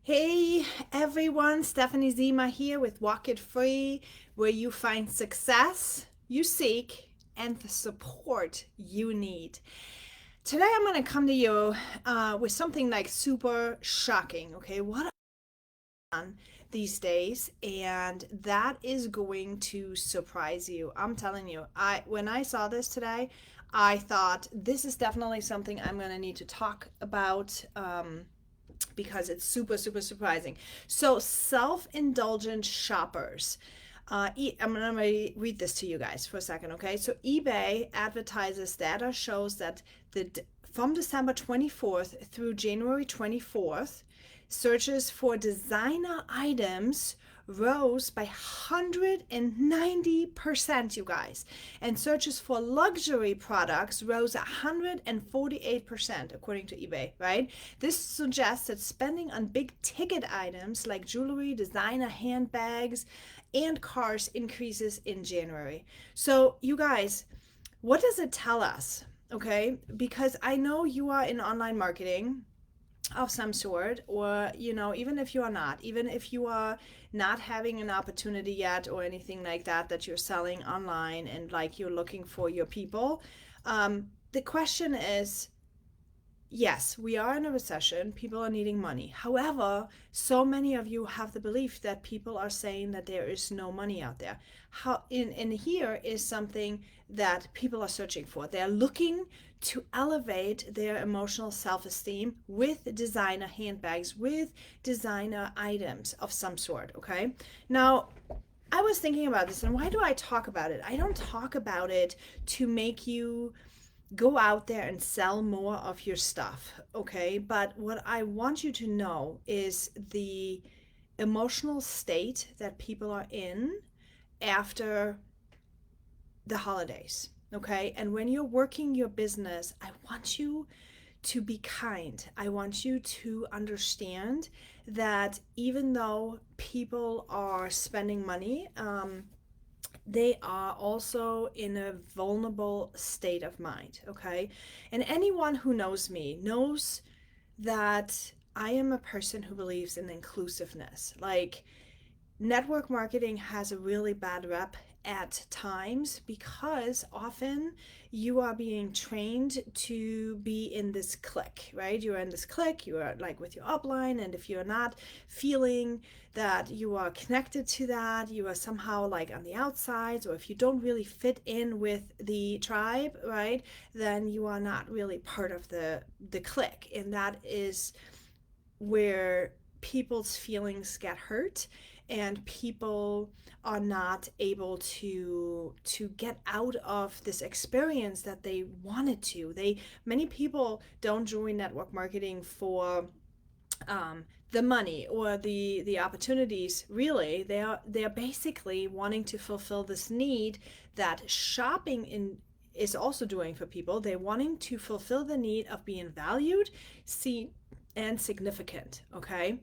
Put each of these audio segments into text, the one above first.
Hey everyone, Stephanie Zima here with Walk It Free, where you find success you seek and the support you need. Today I'm going to come to you with something like super shocking. Okay, what on these days, and that is going to surprise you. I'm telling you, I when I saw this today, I thought this is definitely something I'm going to need to talk about. Because it's super, super surprising. So, self indulgent shoppers. I'm going to read this to you guys for a second, okay? So, eBay advertises data shows that the from December 24th through January 24th, searches for designer items rose by 190%, you guys. And searches for luxury products rose 148%, according to eBay, right? This suggests that spending on big ticket items like jewelry, designer handbags, and cars increases in January. So, you guys, what does it tell us? Okay, because I know you are in online marketing of some sort, or even if you are not, even if you are not having an opportunity yet or anything like that, that you're selling online and like you're looking for your people. The question is, yes, we are in a recession. People are needing money. However, so many of you have the belief that people are saying that there is no money out there. How in here is something that people are searching for. They're looking to elevate their emotional self-esteem with designer handbags, with designer items of some sort. Okay. Now, I was thinking about this, and why do I talk about it? I don't talk about it to make you go out there and sell more of your stuff, okay? But what I want you to know is the emotional state that people are in after the holidays, okay? And when you're working your business, I want you to be kind. I want you to understand that even though people are spending money, they are also in a vulnerable state of mind, okay? And anyone who knows me knows that I am a person who believes in inclusiveness. Like, network marketing has a really bad rep at times because often you are being trained to be in this clique, right? You're in this clique, you are like with your upline, and if you're not feeling that you are connected to that, you are somehow like on the outsides, or if you don't really fit in with the tribe, right, then you are not really part of the clique, and that is where people's feelings get hurt and people are not able to get out of this experience that they wanted to. They Many people don't join network marketing for the money or the opportunities. Really, they're basically wanting to fulfill this need that shopping in is also doing for people. They're wanting to fulfill the need of being valued, seen, and significant. Okay,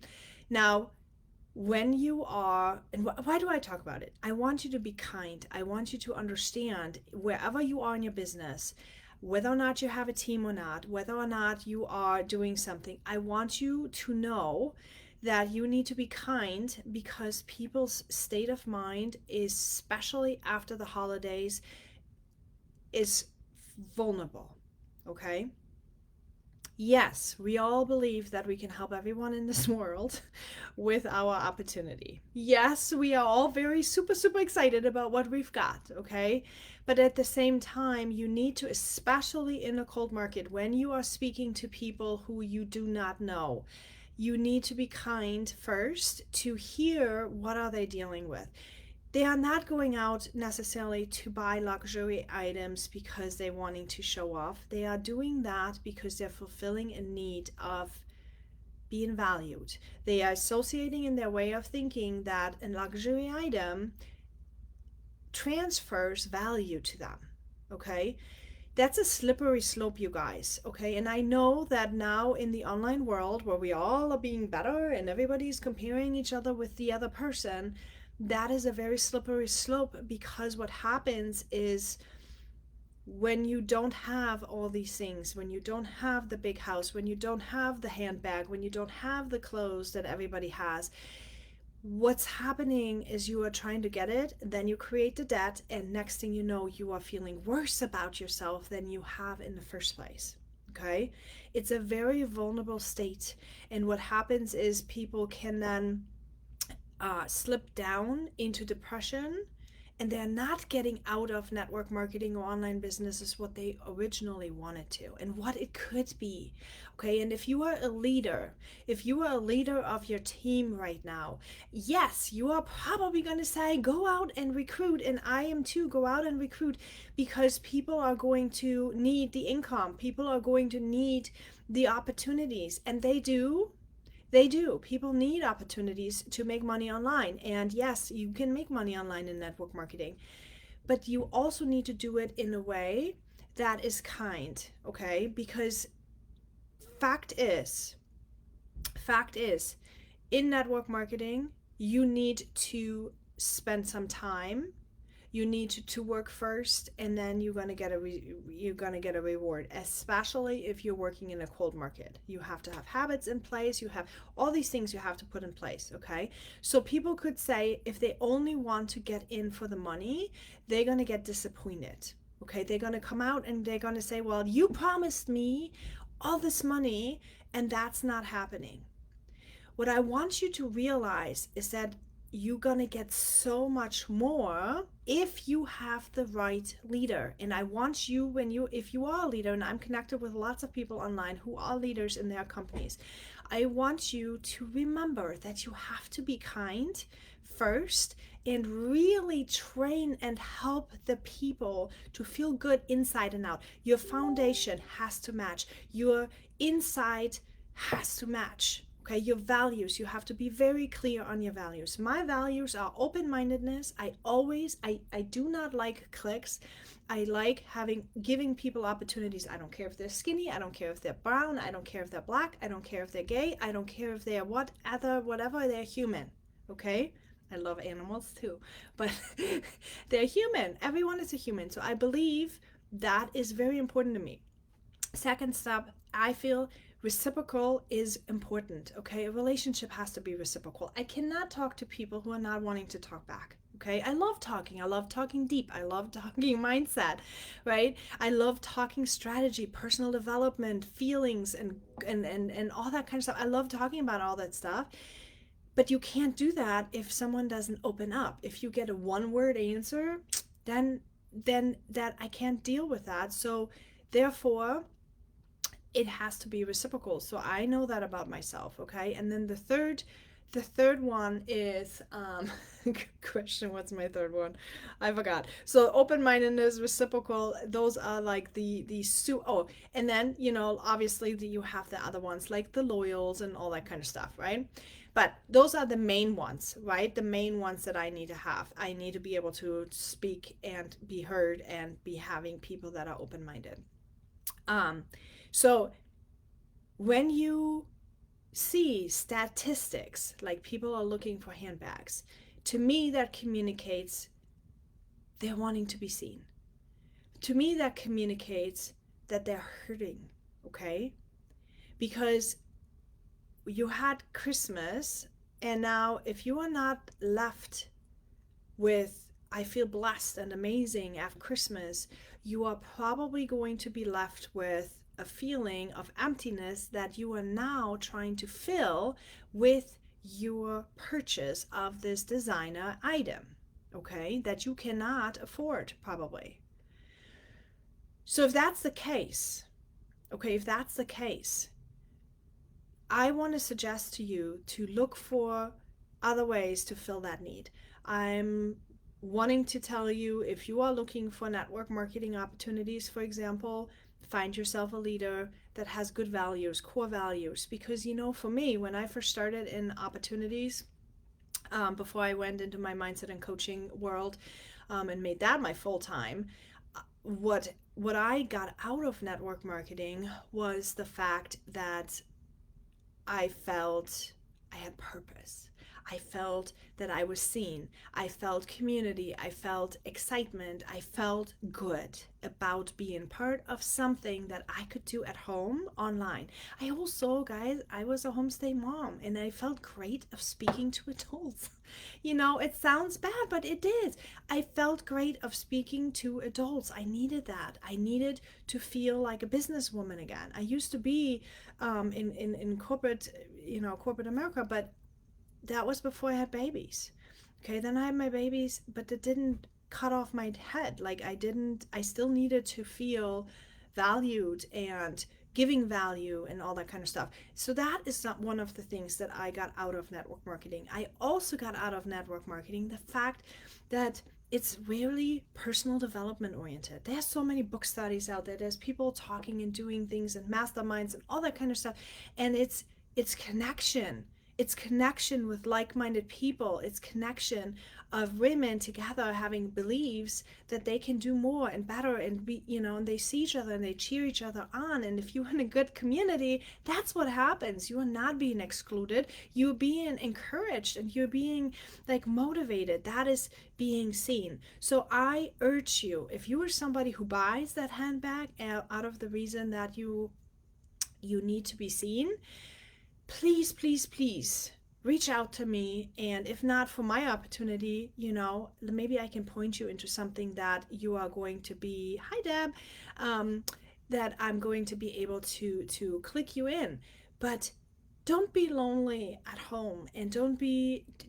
now when you are, and why do I talk about it? I want you to be kind. I want you to understand wherever you are in your business, whether or not you have a team or not, whether or not you are doing something, I want you to know that you need to be kind because people's state of mind, especially after the holidays, is vulnerable. Okay? Yes, we all believe that we can help everyone in this world with our opportunity. Yes, we are all very super, super excited about what we've got, okay? But at the same time, you need to, especially in a cold market, when you are speaking to people who you do not know, you need to be kind first to hear what are they dealing with. They are not going out necessarily to buy luxury items because they're wanting to show off. They are doing that because they're fulfilling a need of being valued. They are associating in their way of thinking that a luxury item transfers value to them. Okay? That's a slippery slope, you guys. Okay? And I know that now in the online world where we all are being better and everybody's comparing each other with the other person, that is a very slippery slope because what happens is when you don't have all these things, when you don't have the big house, when you don't have the handbag, when you don't have the clothes that everybody has, what's happening is you are trying to get it, then you create the debt, and next thing you know, you are feeling worse about yourself than you have in the first place. Okay? It's a very vulnerable state. And what happens is people can then slip down into depression, and they're not getting out of network marketing or online businesses what they originally wanted to and what it could be. Okay, and if you are a leader, if you are a leader of your team right now, yes, you are probably going to say go out and recruit, and I am too, go out and recruit, because people are going to need the income, people are going to need the opportunities, and they do. People need opportunities to make money online. And yes, you can make money online in network marketing, but you also need to do it in a way that is kind, okay? Because fact is, fact is, in network marketing, you need to spend some time, you need to work first, and then you're gonna get a reward, especially if you're working in a cold market. You have to have habits in place, you have all these things you have to put in place. Okay, so people could say if they only want to get in for the money, they're gonna get disappointed. Okay, they're gonna come out and they're gonna say, well, you promised me all this money, and that's not happening. What I want you to realize is that you're going to get so much more if you have the right leader. And I want you, if you are a leader, and I'm connected with lots of people online who are leaders in their companies, I want you to remember that you have to be kind first and really train and help the people to feel good inside and out. Your foundation has to match, your inside has to match. Okay, your values, you have to be very clear on your values. My values are open-mindedness. I do not like clicks. I like giving people opportunities. I don't care if they're skinny, I don't care if they're brown, I don't care if they're black, I don't care if they're gay, I don't care if they're whatever, they're human. Okay? I love animals too, but they're human. Everyone is a human. So I believe that is very important to me. Second step, I feel reciprocal is important. Okay, a relationship has to be reciprocal. I cannot talk to people who are not wanting to talk back. Okay, I love talking. I love talking deep. I love talking mindset, right? I love talking strategy, personal development, feelings, and all that kind of stuff. I love talking about all that stuff. But you can't do that if someone doesn't open up. If you get a one-word answer, then that I can't deal with that. So therefore, it has to be reciprocal. So I know that about myself. Okay, and then the third one is question, what's my third one? I forgot. So open-mindedness, reciprocal, those are like oh, and then obviously you have the other ones like the loyals and all that kind of stuff, right? But those are the main ones, right? The main ones that I need to have. I need to be able to speak and be heard and be having people that are open-minded. um so when you see statistics like people are looking for handbags, to me that communicates they're wanting to be seen. To me that communicates that they're hurting. Okay, because you had Christmas, and now if you are not left with I feel blessed and amazing after Christmas, you are probably going to be left with a feeling of emptiness that you are now trying to fill with your purchase of this designer item, okay, that you cannot afford probably. So if that's the case, okay, if that's the case, I want to suggest to you to look for other ways to fill that need. I'm wanting to tell you, if you are looking for network marketing opportunities, for example, find yourself a leader that has good values, core values. Because, for me, when I first started in opportunities, before I went into my mindset and coaching world, and made that my full time, what I got out of network marketing was the fact that I felt I had purpose. I felt that I was seen. I felt community. I felt excitement. I felt good about being part of something that I could do at home online. I also, guys, I was a homestay mom and I felt great of speaking to adults. It sounds bad, but it is. I felt great of speaking to adults. I needed that. I needed to feel like a businesswoman again. I used to be in corporate, corporate America, but that was before I had babies. Okay, then I had my babies, but it didn't cut off my head. Like I still needed to feel valued and giving value and all that kind of stuff. So that is not one of the things that I got out of network marketing. I also got out of network marketing the fact that it's really personal development oriented. There's so many book studies out there. There's people talking and doing things and masterminds and all that kind of stuff. And it's connection. It's connection with like-minded people. It's connection of women together having beliefs that they can do more and better and be, and they see each other and they cheer each other on. And if you're in a good community, that's what happens. You are not being excluded. You're being encouraged and you're being like motivated. That is being seen. So I urge you, if you are somebody who buys that handbag out of the reason that you need to be seen, please, please, please reach out to me. And if not for my opportunity, maybe I can point you into something that you are going to be, hi Deb, that I'm going to be able to click you in. But don't be lonely at home, and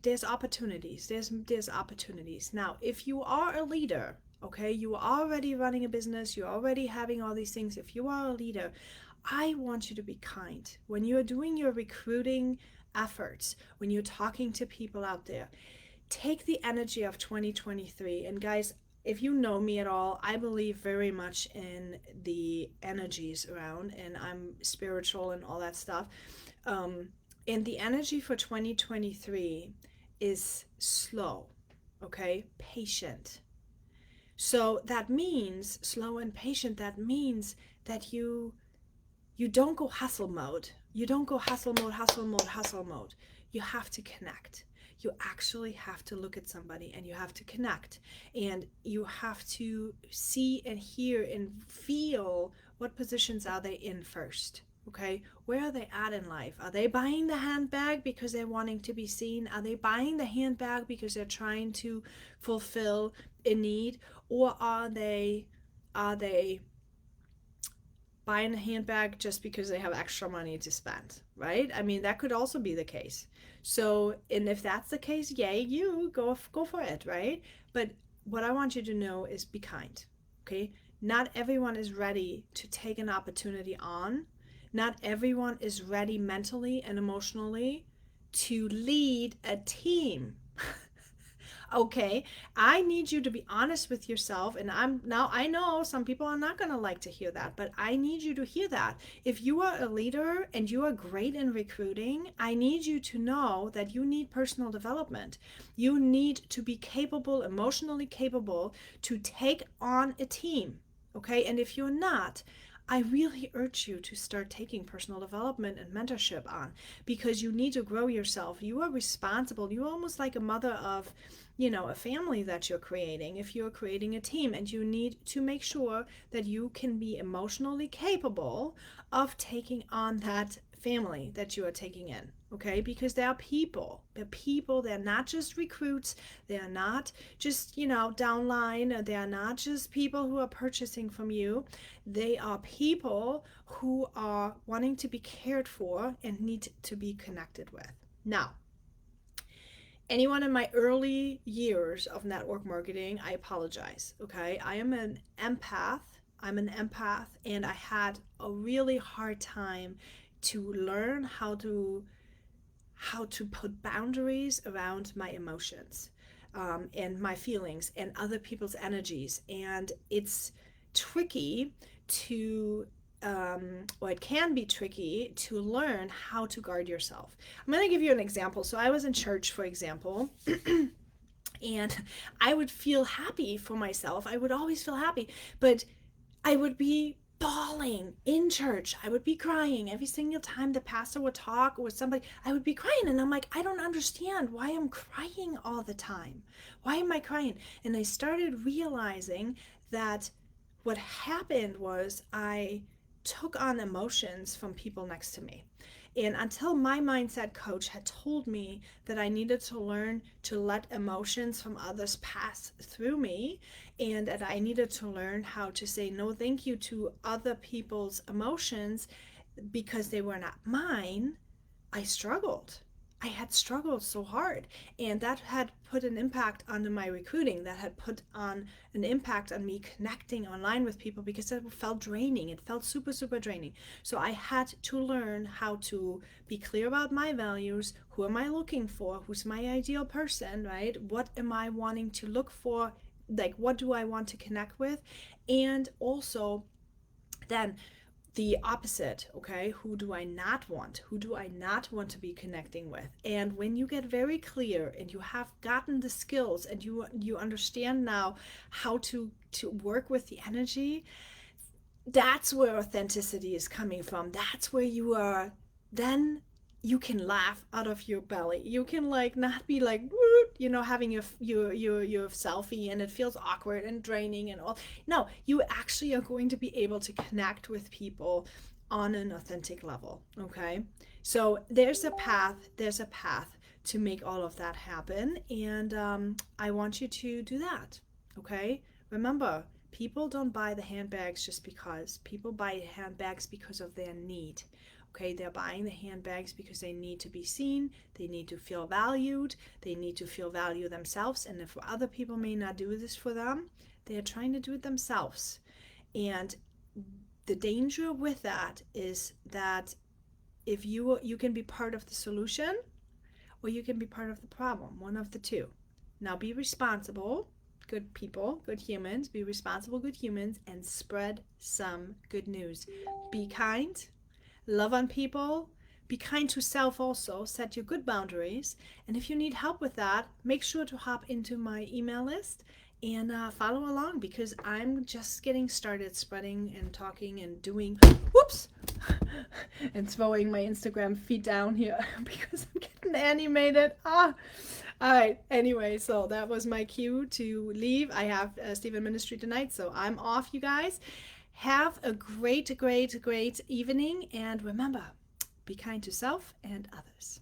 there's opportunities. There's opportunities. Now, if you are a leader, okay, you are already running a business, you're already having all these things. If you are a leader, I want you to be kind. When you're doing your recruiting efforts, when you're talking to people out there, take the energy of 2023. And guys, if you know me at all, I believe very much in the energies around, and I'm spiritual and all that stuff. And the energy for 2023 is slow, okay? Patient. So that means slow and patient. That means that you don't go hustle mode. You don't go hustle mode, hustle mode, hustle mode. You have to connect. You actually have to look at somebody and you have to connect. And you have to see and hear and feel what positions are they in first. Okay, where are they at in life? Are they buying the handbag because they're wanting to be seen? Are they buying the handbag because they're trying to fulfill a need? Or are they buying a handbag just because they have extra money to spend, right? I mean, that could also be the case. So, and if that's the case, yay, you go for it, right? But what I want you to know is be kind, okay? Not everyone is ready to take an opportunity on. Not everyone is ready mentally and emotionally to lead a team. Okay, I need you to be honest with yourself. And I know some people are not going to like to hear that, but I need you to hear that. If you are a leader and you are great in recruiting, I need you to know that you need personal development. You need to be capable, emotionally capable, to take on a team. Okay, and if you're not, I really urge you to start taking personal development and mentorship on, because you need to grow yourself. You are responsible. You're almost like a mother of, a family that you're creating if you're creating a team, and you need to make sure that you can be emotionally capable of taking on that family that you are taking in, okay? Because they're people. They're not just recruits. They're not just, downline. They're not just people who are purchasing from you. They are people who are wanting to be cared for and need to be connected with. Now, anyone in my early years of network marketing, I apologize, okay? I am an empath. I'm an empath, and I had a really hard time to learn how to put boundaries around my emotions, and my feelings and other people's energies. And it's tricky to or it can be tricky to learn how to guard yourself. I'm going to give you an example. So I was in church, for example, and I would feel happy for myself. I would always feel happy, but I would be bawling in church. I would be crying every single time the pastor would talk or somebody. I would be crying, and I'm like, I don't understand why I'm crying all the time. Why am I crying? And I started realizing that what happened was I took on emotions from people next to me. And until my mindset coach had told me that I needed to learn to let emotions from others pass through me, and that I needed to learn how to say no thank you to other people's emotions because they were not mine, I struggled. I had struggled so hard, and that had put an impact on my recruiting. That had put on an impact on me connecting online with people because it felt draining. It felt super, super draining. So I had to learn how to be clear about my values. Who am I looking for? Who's my ideal person, right? What am I wanting to look for? Like, what do I want to connect with? And also, then the opposite. Okay, who do I not want? Who do I not want to be connecting with? And when you get very clear and you have gotten the skills and you understand now how to work with the energy, that's where authenticity is coming from. That's where you are. Then you can laugh out of your belly. You can like not be like, having your selfie and it feels awkward and draining and all. No, you actually are going to be able to connect with people on an authentic level. Okay, so there's a path. There's a path to make all of that happen, and I want you to do that. Okay, remember, people don't buy the handbags just because. People buy handbags because of their need. Okay, they're buying the handbags because they need to be seen, they need to feel valued, they need to feel value themselves. And if other people may not do this for them, they are trying to do it themselves. And the danger with that is that if you can be part of the solution or you can be part of the problem, one of the two. Now be responsible, good people, good humans, be responsible, good humans, and spread some good news. Be kind, love on people, be kind to self also, set your good boundaries. And if you need help with that, make sure to hop into my email list and follow along, because I'm just getting started spreading and talking and doing, whoops, and throwing my Instagram feed down here because I'm getting animated. All right. Anyway, so that was my cue to leave. I have Stephen Ministry tonight, so I'm off, you guys. Have a great, great, great evening. And remember, be kind to self and others.